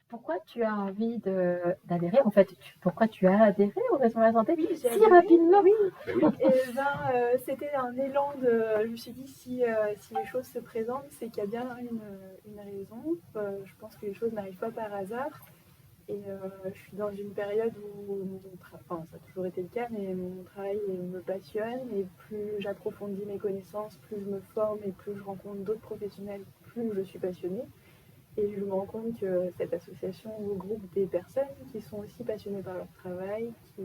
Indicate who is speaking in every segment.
Speaker 1: Pourquoi tu as envie d'adhérer? En fait, pourquoi tu as adhéré au Réseau de la Santé
Speaker 2: Oui, j'ai
Speaker 1: si
Speaker 2: adhéré.
Speaker 1: rapidement?
Speaker 2: Oui,
Speaker 3: Ben oui.
Speaker 2: et c'était un élan de. Je me suis dit, si les choses se présentent, c'est qu'il y a bien une raison. Je pense que les choses n'arrivent pas par hasard. Et je suis dans une période où enfin, ça a toujours été le cas, mais mon travail me passionne. Et plus j'approfondis mes connaissances, plus je me forme et plus je rencontre d'autres professionnels, plus je suis passionnée. Et je me rends compte que cette association regroupe des personnes qui sont aussi passionnées par leur travail, qui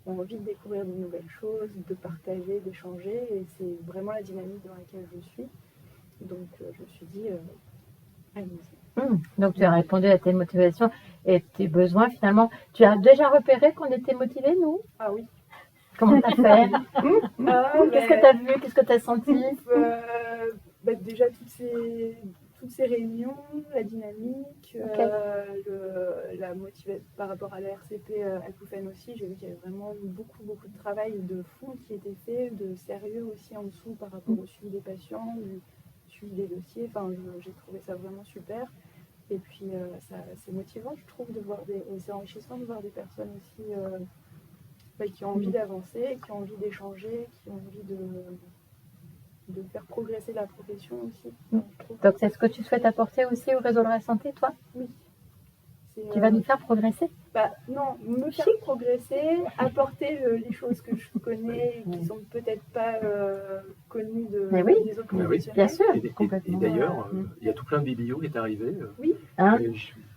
Speaker 2: ont envie de découvrir de nouvelles choses, de partager, d'échanger. Et c'est vraiment la dynamique dans laquelle je suis. Donc je me suis dit, allez-y.
Speaker 1: Donc tu as répondu à tes motivations et tes besoins finalement. Tu as déjà repéré qu'on était motivés, nous?
Speaker 2: Ah oui.
Speaker 1: Comment t'as fait? Qu'est-ce que t'as vu? Qu'est-ce que t'as senti?
Speaker 2: Déjà toutes ces réunions, la dynamique, la motivation par rapport à la RCP Acouphènes aussi, j'ai vu qu'il y avait vraiment beaucoup de travail de fond qui était fait, de sérieux aussi en dessous par rapport au suivi des patients, du suivi des dossiers. Enfin, j'ai trouvé ça vraiment super. Et puis c'est motivant, je trouve, et c'est enrichissant de voir des personnes aussi qui ont envie d'avancer, qui ont envie d'échanger, qui ont envie de faire progresser la profession aussi.
Speaker 1: Donc c'est ce que tu souhaites apporter aussi au Réseau de la Santé, toi?
Speaker 2: Oui.
Speaker 1: Tu vas nous faire progresser?
Speaker 2: Non, me faire progresser, apporter les choses que je connais et qui sont peut-être pas connues des autres professionnels.
Speaker 1: Bien sûr.
Speaker 3: Et d'ailleurs, il y a tout plein de biblios qui est arrivé.
Speaker 2: Oui.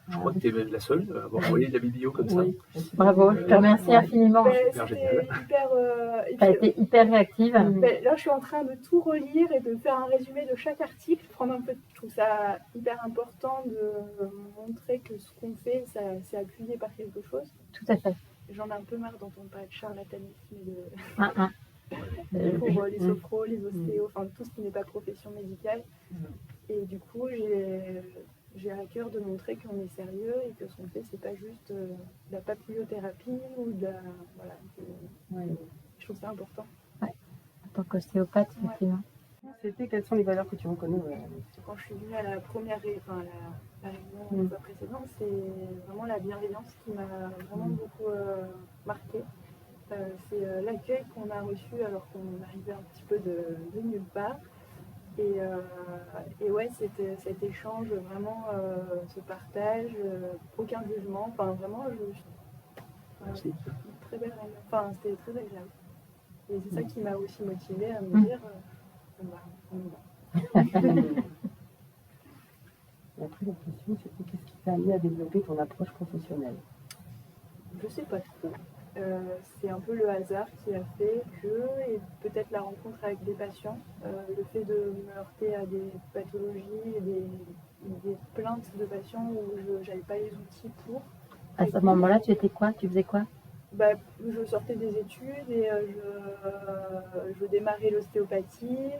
Speaker 3: Je crois que tu es la seule à avoir envoyé de la biblio comme ça.
Speaker 1: Bravo, je te remercie infiniment.
Speaker 3: Super génial.
Speaker 1: Tu as été hyper réactive.
Speaker 2: Là, je suis en train de tout relire et de faire un résumé de chaque article, prendre un peu. Je trouve ça hyper important de montrer que ce qu'on fait, c'est appuyé par quelque chose.
Speaker 1: Tout à fait.
Speaker 2: J'en ai un peu marre d'entendre parler de charlatanisme et pour les sophros, les ostéos, enfin tout ce qui n'est pas profession médicale. Et du coup, j'ai à cœur de montrer qu'on est sérieux et que ce qu'on fait, c'est pas juste de la papillothérapie ou de la. Voilà. Je trouve ça important.
Speaker 1: Ouais. En tant qu'ostéopathe, effectivement.
Speaker 4: Quelles sont les valeurs que tu reconnais?
Speaker 2: Quand je suis venue à la première la réunion une fois précédente, c'est vraiment la bienveillance qui m'a vraiment beaucoup marquée. C'est l'accueil qu'on a reçu alors qu'on arrivait un petit peu de nulle part. Et ouais, cet échange, vraiment ce partage, aucun jugement. Enfin, vraiment, très belle réunion. Enfin, c'était très agréable. Et c'est ça qui m'a aussi motivée à me dire on y va.
Speaker 4: Et après, la question, c'était qu'est-ce qui t'a amené à développer ton approche professionnelle?
Speaker 2: Je sais pas trop. C'est un peu le hasard qui a fait que, et peut-être la rencontre avec des patients, le fait de me heurter à des pathologies et des plaintes de patients où je n'avais pas les outils pour.
Speaker 1: À ce moment-là, tu étais quoi? Tu faisais quoi?
Speaker 2: Je sortais des études et je démarrais l'ostéopathie,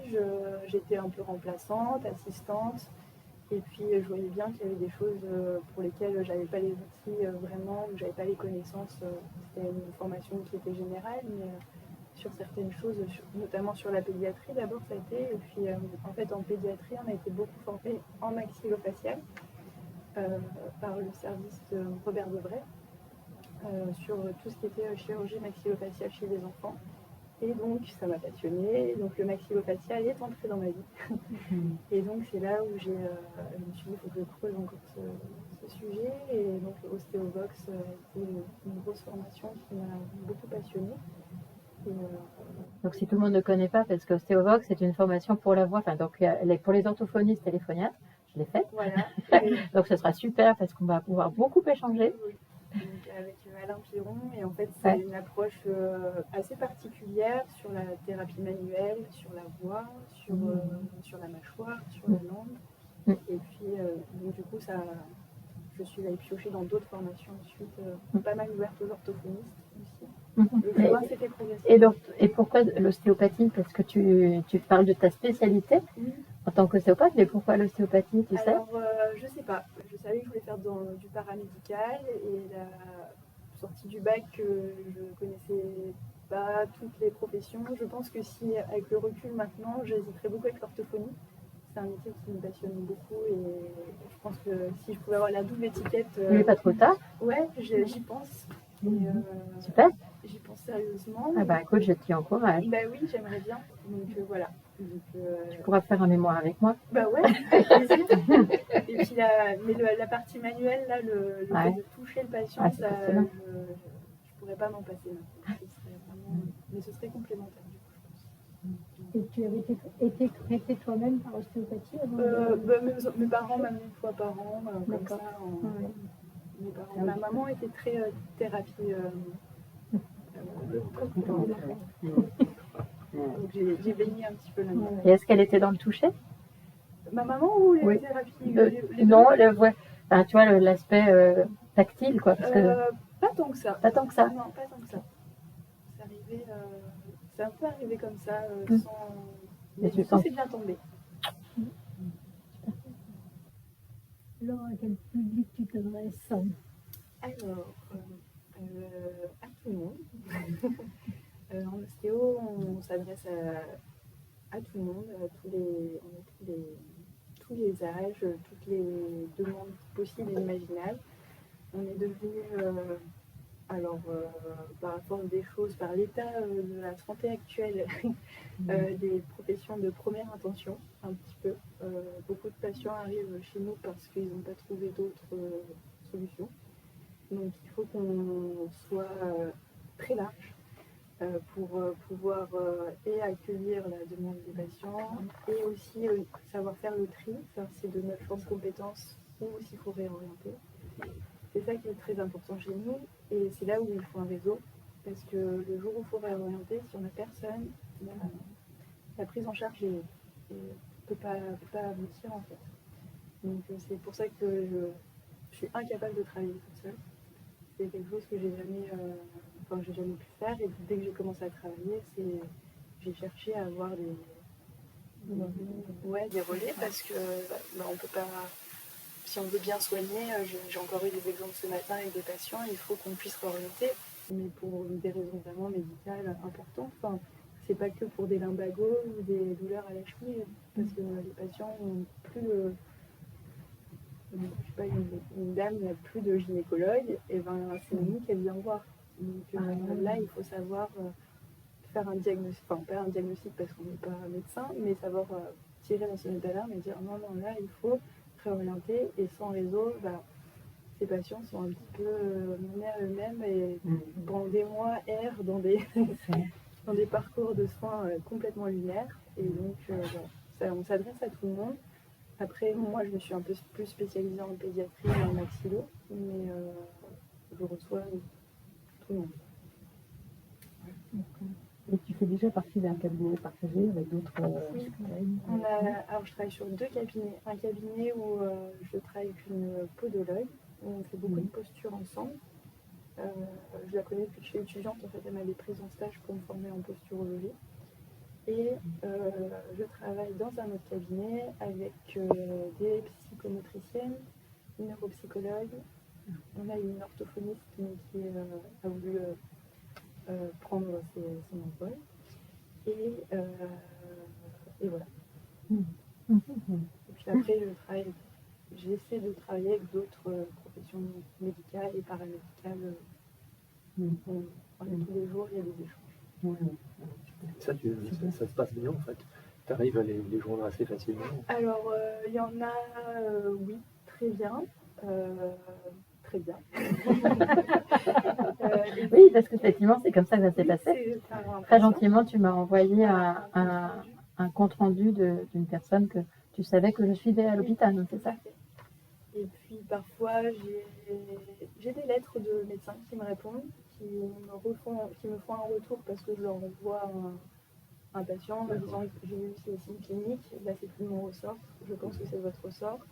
Speaker 2: j'étais un peu remplaçante, assistante. Et puis je voyais bien qu'il y avait des choses pour lesquelles j'avais pas les outils vraiment, où j'avais pas les connaissances. C'était une formation qui était générale, mais sur certaines choses, notamment sur la pédiatrie d'abord ça a été. Et puis en fait en pédiatrie on a été beaucoup formé en maxillofacial par le service de Robert Debray sur tout ce qui était chirurgie maxillofaciale chez les enfants. Et donc, ça m'a passionnée. Donc, le maxillofacial est entré dans ma vie. Et donc, c'est là où je me suis dit, il faut que je creuse encore ce sujet. Et donc, Ostéovox a été une grosse formation qui m'a beaucoup passionnée.
Speaker 1: Donc, si tout le monde ne connaît pas, parce que Ostéovox, c'est une formation pour la voix, enfin, donc, pour les orthophonistes et les phoniatres, je l'ai faite.
Speaker 2: Voilà.
Speaker 1: Donc, ce sera super parce qu'on va pouvoir beaucoup échanger.
Speaker 2: Donc, avec Alain Piron, et en fait c'est une approche assez particulière sur la thérapie manuelle, sur la voix, sur la mâchoire, sur la langue. Et puis donc, du coup je suis allée piocher dans d'autres formations ensuite, pas mal ouvertes aux orthophonistes aussi. Le chemin s'était progressif.
Speaker 1: Et pourquoi l'ostéopathie? Parce que tu parles de ta spécialité en tant qu'ostéopathe, mais pourquoi l'ostéopathie, tu sais?
Speaker 2: Alors, je sais pas. Je savais que je voulais faire du paramédical et la sortie du bac, je connaissais pas toutes les professions. Je pense que si, avec le recul maintenant, j'hésiterais beaucoup avec l'orthophonie. c'est un métier qui me passionne beaucoup et je pense que si je pouvais avoir la double étiquette,
Speaker 1: Il n'est pas trop tard.
Speaker 2: ouais, j'y pense. Et,
Speaker 1: Super.
Speaker 2: j'y pense sérieusement.
Speaker 1: Ah bah écoute, je t'y encourage.
Speaker 2: Bah oui, j'aimerais bien. Donc voilà. Donc,
Speaker 1: Tu pourras faire un mémoire avec moi.
Speaker 2: bah ouais, avec plaisir. Et puis la partie manuelle, là, le
Speaker 1: Ouais.
Speaker 2: fait de toucher le patient,
Speaker 1: Ah, c'est
Speaker 2: ça,
Speaker 1: passionnant.
Speaker 2: je pourrais pas m'en passer. Là. Ce serait vraiment, mais ce serait complémentaire du coup, je pense.
Speaker 5: Et tu avais été traitée toi-même par ostéopathie avant
Speaker 2: Bah, mes parents m'amenaient une fois par an, comme
Speaker 5: D'accord.
Speaker 2: ça.
Speaker 5: Ouais.
Speaker 2: Mes parents.
Speaker 5: Ah oui.
Speaker 2: Ma maman était très thérapie.
Speaker 1: Complémentaire.
Speaker 2: Donc j'ai baigné un petit peu là-dedans.
Speaker 1: Et est-ce qu'elle était dans le toucher?
Speaker 2: Ma maman ou les
Speaker 1: Oui.
Speaker 2: thérapies les
Speaker 1: Non,
Speaker 2: deux
Speaker 1: ouais. Enfin, tu vois, l'aspect tactile, quoi. Parce que
Speaker 2: Pas tant que ça.
Speaker 1: pas tant que ça.
Speaker 2: Non, pas tant que ça. C'est arrivé, c'est un peu arrivé comme ça, sans.
Speaker 1: Et
Speaker 2: Mais
Speaker 1: tu
Speaker 2: du coup,
Speaker 1: sens-
Speaker 2: c'est bien tombé.
Speaker 5: Alors, à quel public tu t'adresses?
Speaker 2: Alors, à tout le monde. En ostéo, on s'adresse à tout le monde, à tous les âges, toutes les demandes possibles et imaginables. On est devenu, par la force des choses, par l'état de la santé actuelle, des professions de première intention, un petit peu. Beaucoup de patients arrivent chez nous parce qu'ils n'ont pas trouvé d'autres solutions. Donc il faut qu'on soit très large pour pouvoir et accueillir la demande des patients et aussi savoir faire le tri, savoir si c'est de notre force compétence ou s'il faut réorienter. C'est ça qui est très important chez nous et c'est là où il faut un réseau parce que le jour où il faut réorienter, si on n'a personne, la prise en charge ne peut pas aboutir en fait. Donc c'est pour ça que je suis incapable de travailler toute seule. C'est quelque chose que j'ai jamais pu faire et dès que j'ai commencé à travailler, j'ai cherché à avoir des relais parce que on peut pas, si on veut bien soigner, j'ai encore eu des exemples ce matin avec des patients, il faut qu'on puisse réorienter, mais pour des raisons vraiment médicales importantes. Enfin, c'est pas que pour des lumbagos ou des douleurs à la cheville, parce que les patients n'ont plus de. Je sais pas, une dame n'a plus de gynécologue, et ben c'est nous qu'elle vient voir. Donc là, il faut savoir faire un diagnostic, enfin pas un diagnostic parce qu'on n'est pas médecin, mais savoir tirer la sonnette d'alarme et dire non, là, il faut réorienter, et sans réseau, ces patients sont un petit peu menés à eux-mêmes et pendant des mois errent dans des parcours de soins complètement lunaires, et donc on s'adresse à tout le monde. Après, moi, je me suis un peu plus spécialisée en pédiatrie et en maxillo, mais je reçois tout le monde.
Speaker 4: Et tu fais déjà partie d'un cabinet partagé avec d'autres
Speaker 2: Oui.
Speaker 4: collègues?
Speaker 2: Alors, je travaille sur 2 cabinets. Un cabinet où je travaille avec une podologue, où on fait beaucoup de postures ensemble. Je la connais depuis que je suis étudiante, en fait, elle m'avait prise en stage pour me former en posturologie. Et je travaille dans un autre cabinet avec des psychomotriciennes, une neuropsychologue. On a une orthophoniste qui a voulu prendre son envol. Et voilà. Et puis après, j'essaie de travailler avec d'autres professions médicales et paramédicales. Tous les jours, il y a des échanges.
Speaker 3: Ça se passe bien en fait. Tu arrives à les joindre assez facilement.
Speaker 2: Alors, il y en a, oui, très bien. Très bien.
Speaker 1: Oui, parce qu'effectivement, c'est comme ça que ça s'est passé.
Speaker 2: C'est par un
Speaker 1: Très
Speaker 2: patient.
Speaker 1: gentiment, tu m'as envoyé un compte-rendu d'une personne que tu savais que je suivais à l'hôpital, non, c'est ça?
Speaker 2: Et puis parfois, j'ai des lettres de médecins qui me répondent, qui me font un retour parce que je leur envoie un patient en me disant que j'ai eu ces signes cliniques, là c'est plus mon ressort, je pense que c'est votre ressort.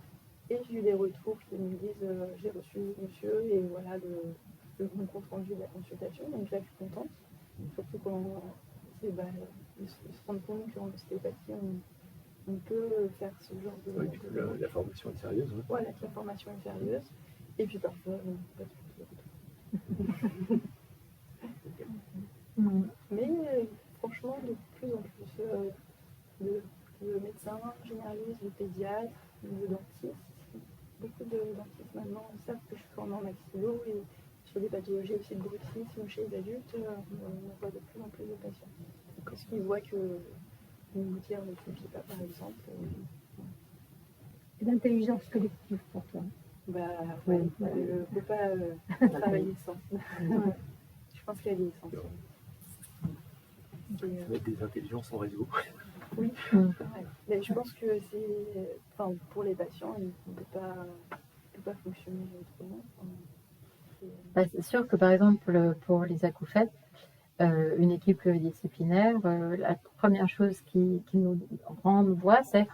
Speaker 2: Et j'ai eu des retours qui me disent j'ai reçu monsieur et voilà mon compte rendu de la consultation, donc là je suis contente. Surtout quand ils se rendent compte qu'en ostéopathie on peut faire ce genre de.
Speaker 3: Oui, la formation est sérieuse. Ouais.
Speaker 2: Voilà, que la formation est sérieuse. Et puis parfois, pas tout. Mais franchement, de plus en plus, de médecins, généralistes, de pédiatres, de dentistes. Beaucoup de dentistes maintenant savent que je suis formée en maxillo et sur des pathologies aussi de bruxisme chez les adultes, on voit de plus en plus de patients. Parce qu'ils voient que une gouttière ne suffit pas, par exemple.
Speaker 5: Et l'intelligence collective pour toi.
Speaker 2: Bah,
Speaker 1: Oui.
Speaker 2: je ne peux pas travailler sans. Je pense qu'elle est essentielle.
Speaker 3: Ça va être des intelligences en réseau.
Speaker 2: Oui,
Speaker 1: Mm.
Speaker 2: ouais. Mais je pense que c'est, enfin, pour les patients, il ne peut pas fonctionner autrement. Enfin,
Speaker 1: Bah, c'est sûr que par exemple pour les acouphènes, une équipe pluridisciplinaire, la première chose qui nous renvoie, c'est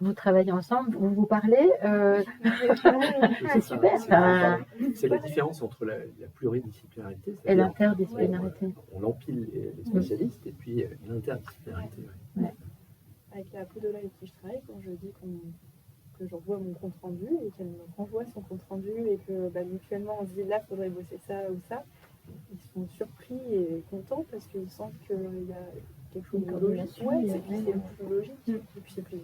Speaker 1: vous travaillez ensemble, vous vous parlez, c'est super.
Speaker 3: C'est la différence entre la pluridisciplinarité
Speaker 1: Et
Speaker 3: c'est-à-dire,
Speaker 1: l'interdisciplinarité.
Speaker 3: on empile les spécialistes et puis l'interdisciplinarité. Ouais.
Speaker 2: avec la podola avec qui je travaille, quand je dis que j'envoie mon compte rendu et qu'elle me renvoie son compte rendu et que mutuellement on se dit là, il faudrait bosser ça ou ça, ils sont surpris et contents parce qu'ils sentent qu'il y a quelque chose
Speaker 5: Une
Speaker 2: de logique.
Speaker 5: coordination,
Speaker 2: Ouais,
Speaker 5: il y a
Speaker 2: c'est plus logique et puis c'est plus